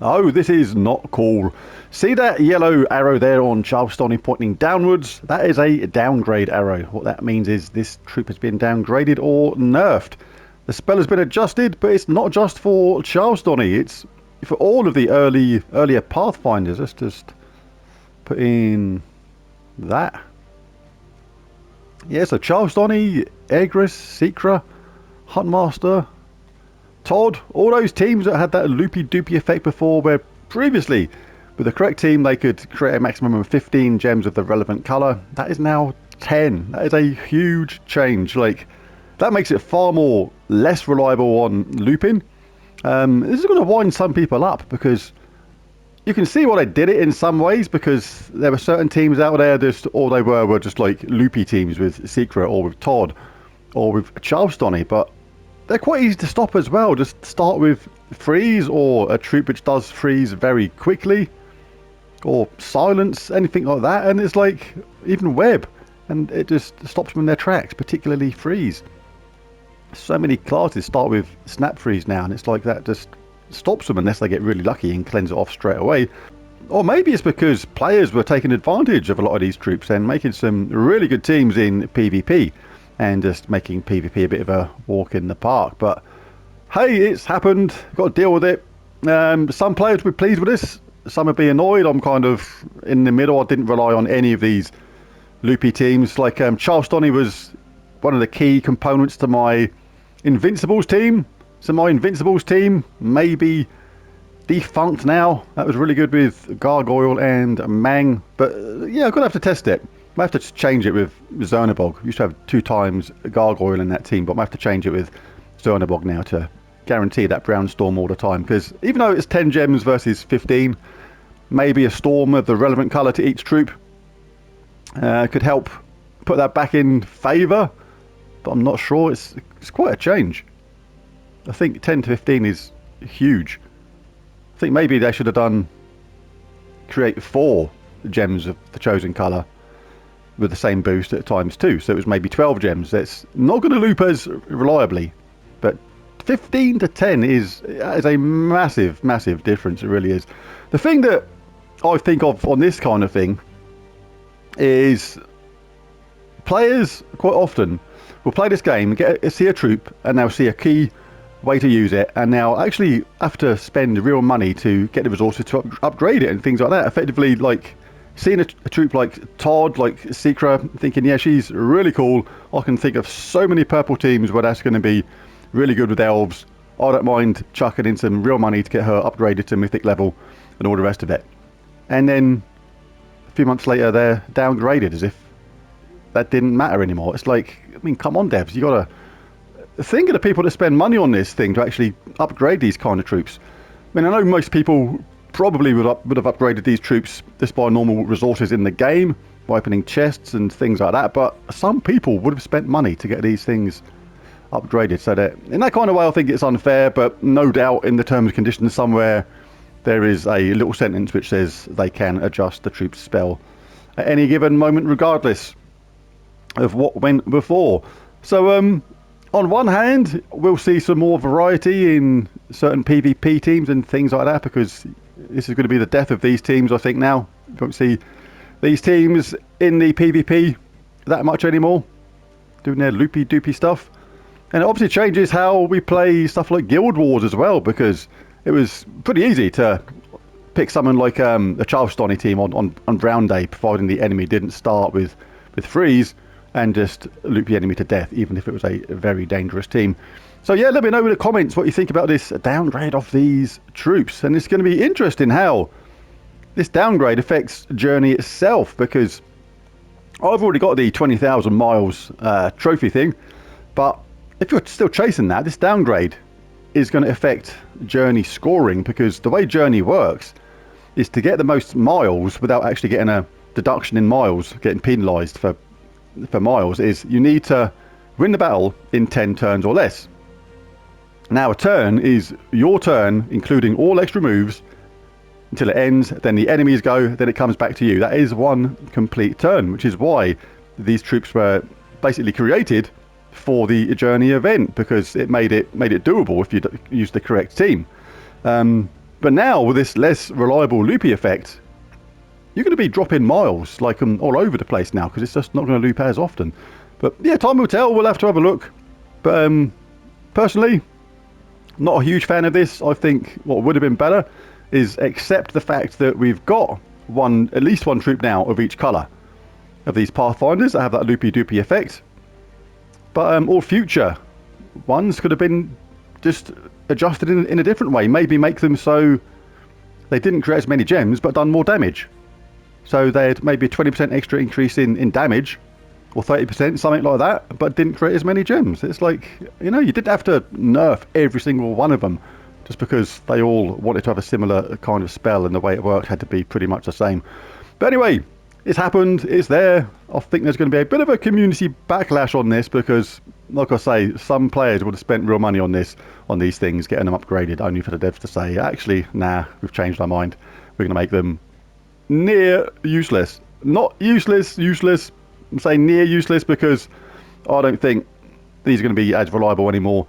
Oh, this is not cool. See that yellow arrow there on Charleston pointing downwards? That is a downgrade arrow. What that means is this troop has been downgraded or nerfed. The spell has been adjusted, but it's not just for Charleston. It's for all of the earlier Pathfinders. Let's just put in that. Yeah, so Charleston, Egris, Secra, Huntmaster, Todd, all those teams that had that loopy-doopy effect before, where previously, with the correct team, they could create a maximum of 15 gems of the relevant colour. That is now 10. That is a huge change. Like, that makes it far more less reliable on looping. This is going to wind some people up, because you can see why they did it in some ways, because there were certain teams out there, just all they were just like loopy teams with Secret or with Todd or with Charleston, but they're quite easy to stop as well. Just start with freeze or a troop which does freeze very quickly, or silence, anything like that, and it's like even web, and it just stops them in their tracks, particularly freeze. So many classes start with snap freeze now, and it's like that just stops them unless they get really lucky and cleanse it off straight away. Or maybe it's because players were taking advantage of a lot of these troops and making some really good teams in PvP, and just making PvP a bit of a walk in the park. But hey, it's happened, got to deal with it. Some players will be pleased with this, some would be annoyed. I'm kind of in the middle. I didn't rely on any of these loopy teams. Like Charleston was one of the key components to my Invincibles team. So my Invincibles team may be defunct now. That was really good with Gargoyle and Mang. But yeah, I'm going to have to test it. I have to change it with Zernabog. Used to have 2 times Gargoyle in that team, but I have to change it with Zernabog now to guarantee that brown storm all the time. Because even though it's 10 gems versus 15, maybe a storm of the relevant colour to each troop could help put that back in favour. But I'm not sure. It's quite a change. I think 10 to 15 is huge. I think maybe they should have done create 4 gems of the chosen colour with the same boost at times 2, so it was maybe 12 gems. That's not going to loop as reliably, but 15 to 10 is a massive difference. It really is. The thing that I think of on this kind of thing is players quite often will play this game, see a troop, and they'll see a key way to use it, and now actually have to spend real money to get the resources to upgrade it and things like that. Effectively, like seeing a troop like Todd, like Secra, thinking, yeah, she's really cool. I can think of so many purple teams where that's going to be really good with elves. I don't mind chucking in some real money to get her upgraded to mythic level and all the rest of it. And then a few months later, they're downgraded as if that didn't matter anymore. It's like, I mean, come on, devs, you got to think of the people that spend money on this thing to actually upgrade these kind of troops. I mean, I know most people probably would have upgraded these troops just by normal resources in the game, by opening chests and things like that, but some people would have spent money to get these things upgraded. So that in that kind of way, I think it's unfair, but no doubt in the terms and conditions somewhere there is a little sentence which says they can adjust the troop's spell at any given moment regardless of what went before. So on one hand, we'll see some more variety in certain PvP teams and things like that, because this is going to be the death of these teams, I think, now. You won't see these teams in the PvP that much anymore, doing their loopy-doopy stuff. And it obviously changes how we play stuff like Guild Wars as well, because it was pretty easy to pick someone like a Charleston team on Brown Day, providing the enemy didn't start with freeze, and just loop the enemy to death, even if it was a very dangerous team. So yeah, let me know in the comments what you think about this downgrade of these troops. And it's going to be interesting how this downgrade affects Journey itself, because I've already got the 20,000 miles trophy thing, but if you're still chasing that, this downgrade is going to affect Journey scoring, because the way Journey works is to get the most miles without actually getting a deduction in miles, getting penalised for miles, is you need to win the battle in 10 turns or less. Now a turn is your turn, including all extra moves, until it ends, then the enemies go, then it comes back to you. That is one complete turn, which is why these troops were basically created for the Journey event, because it made it doable if you used the correct team. But now, with this less reliable loopy effect, you're going to be dropping miles like all over the place now, because it's just not going to loop as often. But yeah, time will tell. We'll have to have a look. But personally, not a huge fan of this. I think what would have been better is accept the fact that we've got at least one troop now of each colour of these Pathfinders that have that loopy doopy effect. But all future ones could have been just adjusted in a different way. Maybe make them so they didn't create as many gems but done more damage. So they had maybe a 20% extra increase in damage, or 30%, something like that, but didn't create as many gems. It's like, you know, you didn't have to nerf every single one of them just because they all wanted to have a similar kind of spell, and the way it worked had to be pretty much the same. But anyway, it's happened, it's there. I think there's going to be a bit of a community backlash on this because, like I say, some players would have spent real money on these things, getting them upgraded, only for the devs to say, actually, nah, we've changed our mind. We're going to make them near useless. Not useless. I'm saying near useless because I don't think these are going to be as reliable anymore.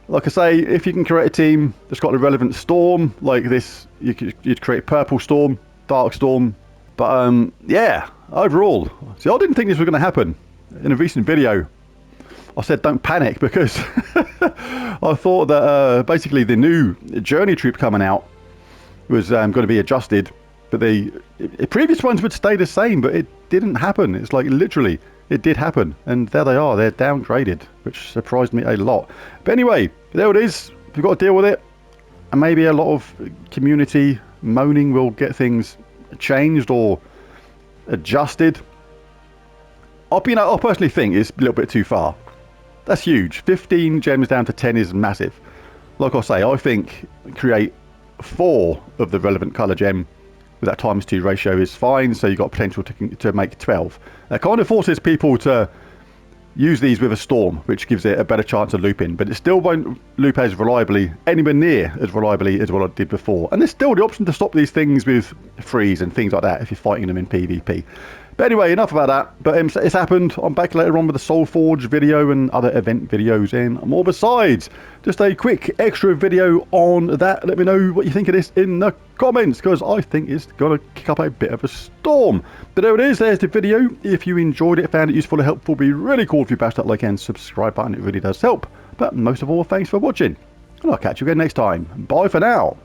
Like I say, if you can create a team that's got a relevant storm like this, you'd create Purple Storm, Dark Storm. But yeah, overall, see, I didn't think this was going to happen. In a recent video, I said don't panic because I thought that basically the new Journey troop coming out was going to be adjusted, but the previous ones would stay the same, but it didn't happen. It's like literally it did happen, and there they are. They're downgraded, which surprised me a lot. But anyway, there it is. We've got to deal with it, and maybe a lot of community moaning will get things changed or adjusted. I personally think it's a little bit too far. That's huge. 15 gems down to 10 is massive. Like I say, I think create 4 of the relevant colour gem with that ×2 ratio is fine, so you've got potential to make 12. That kind of forces people to use these with a storm, which gives it a better chance of looping, but it still won't loop as reliably, anywhere near as reliably as what it did before. And there's still the option to stop these things with freeze and things like that if you're fighting them in PvP. But anyway, enough about that. But it's happened. I'm back later on with the Soulforge video and other event videos and more besides. Just a quick extra video on that. Let me know what you think of this in the comments, because I think it's going to kick up a bit of a storm. But there it is. There's the video. If you enjoyed it, found it useful or helpful, it'd be really cool if you bash that like and subscribe button. It really does help. But most of all, thanks for watching. And I'll catch you again next time. Bye for now.